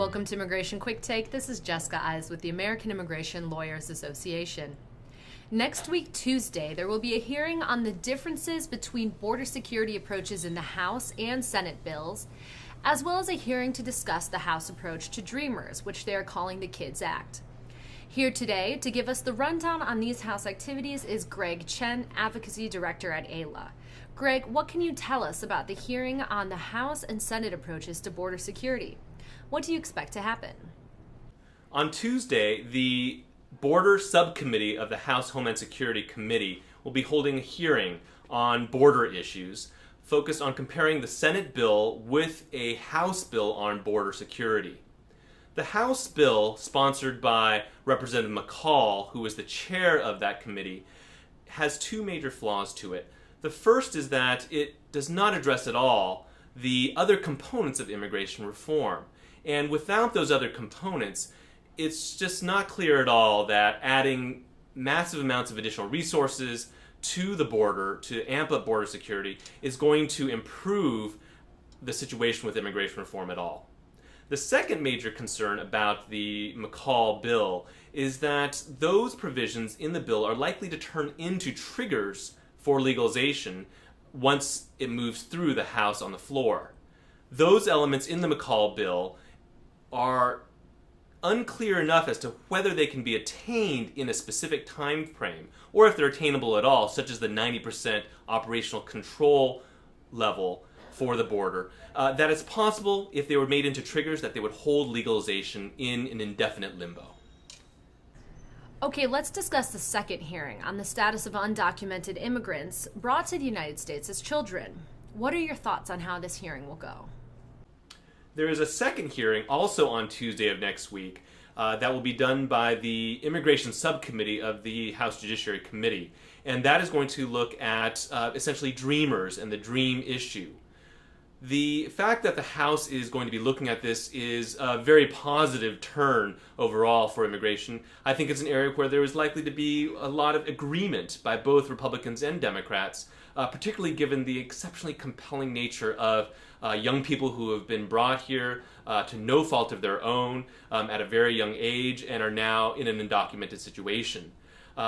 Welcome to Immigration Quicktake. This is Jessica Eyes with the American Immigration Lawyers Association. Next week, Tuesday, there will be a hearing on the differences between border security approaches in the House and Senate bills, as well as a hearing to discuss the House approach to Dreamers, which they are calling the KIDS Act. Here today to give us the rundown on these House activities is Greg Chen, Advocacy Director at AILA. Greg, what can you tell us about the hearing on the House and Senate approaches to border security? What do you expect to happen? On Tuesday, the Border Subcommittee of the House Homeland Security Committee will be holding a hearing on border issues focused on comparing the Senate bill with a House bill on border security. The House bill, sponsored by Representative McCall, who is the chair of that committee, has two major flaws to it. The first is that it does not address at all the other components of immigration reform. And without those other components, it's just not clear at all that adding massive amounts of additional resources to the border to amp up border security is going to improve the situation with immigration reform at all. The second major concern about the McCall bill is that those provisions in the bill are likely to turn into triggers for legalization once it moves through the House on the floor. Those elements in the McCall bill are unclear enough as to whether they can be attained in a specific time frame, or if they're attainable at all, such as the 90% operational control level for the border, that it's possible, if they were made into triggers, that they would hold legalization in an indefinite limbo. Okay, let's discuss the second hearing on the status of undocumented immigrants brought to the United States as children. What are your thoughts on how this hearing will go? There is a second hearing also on Tuesday of next week that will be done by the Immigration Subcommittee of the House Judiciary Committee. And that is going to look at essentially Dreamers and the Dream issue. The fact that the House is going to be looking at this is a very positive turn overall for immigration. I think it's an area where there is likely to be a lot of agreement by both Republicans and Democrats, particularly given the exceptionally compelling nature of young people who have been brought here to no fault of their own at a very young age and are now in an undocumented situation.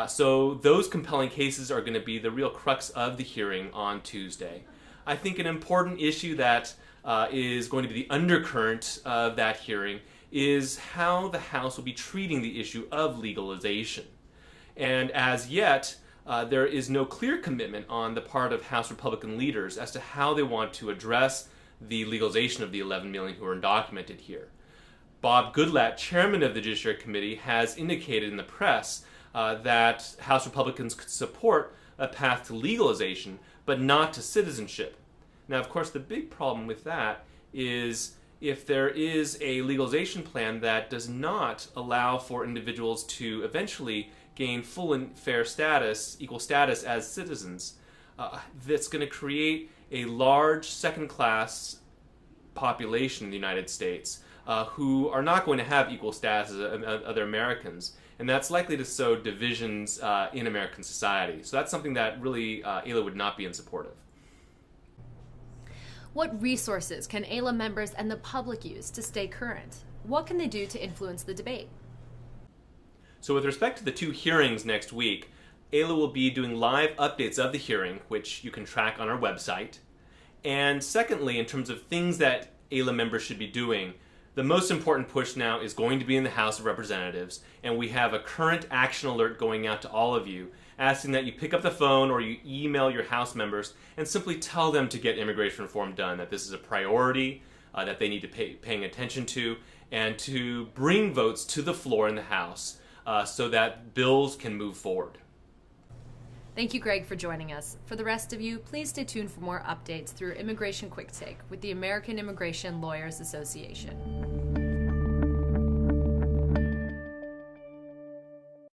So those compelling cases are going to be the real crux of the hearing on Tuesday. I think an important issue that is going to be the undercurrent of that hearing is how the House will be treating the issue of legalization. And as yet, there is no clear commitment on the part of House Republican leaders as to how they want to address the legalization of the 11 million who are undocumented here. Bob Goodlatte, chairman of the Judiciary Committee, has indicated in the press that House Republicans could support a path to legalization, but not to citizenship. Now, of course, the big problem with that is if there is a legalization plan that does not allow for individuals to eventually gain full and fair status, equal status as citizens, that's going to create a large second-class population in the United States who are not going to have equal status as other Americans. And that's likely to sow divisions in American society. So that's something that really AILA would not be in support of. What resources can AILA members and the public use to stay current? What can they do to influence the debate? So with respect to the two hearings next week, AILA will be doing live updates of the hearing, which you can track on our website. And secondly, in terms of things that AILA members should be doing, the most important push now is going to be in the House of Representatives, and we have a current action alert going out to all of you, asking that you pick up the phone or you email your House members and simply tell them to get immigration reform done, that this is a priority, that they need to paying attention to, and to bring votes to the floor in the House so that bills can move forward. Thank you, Greg, for joining us. For the rest of you, please stay tuned for more updates through Immigration Quicktake with the American Immigration Lawyers Association.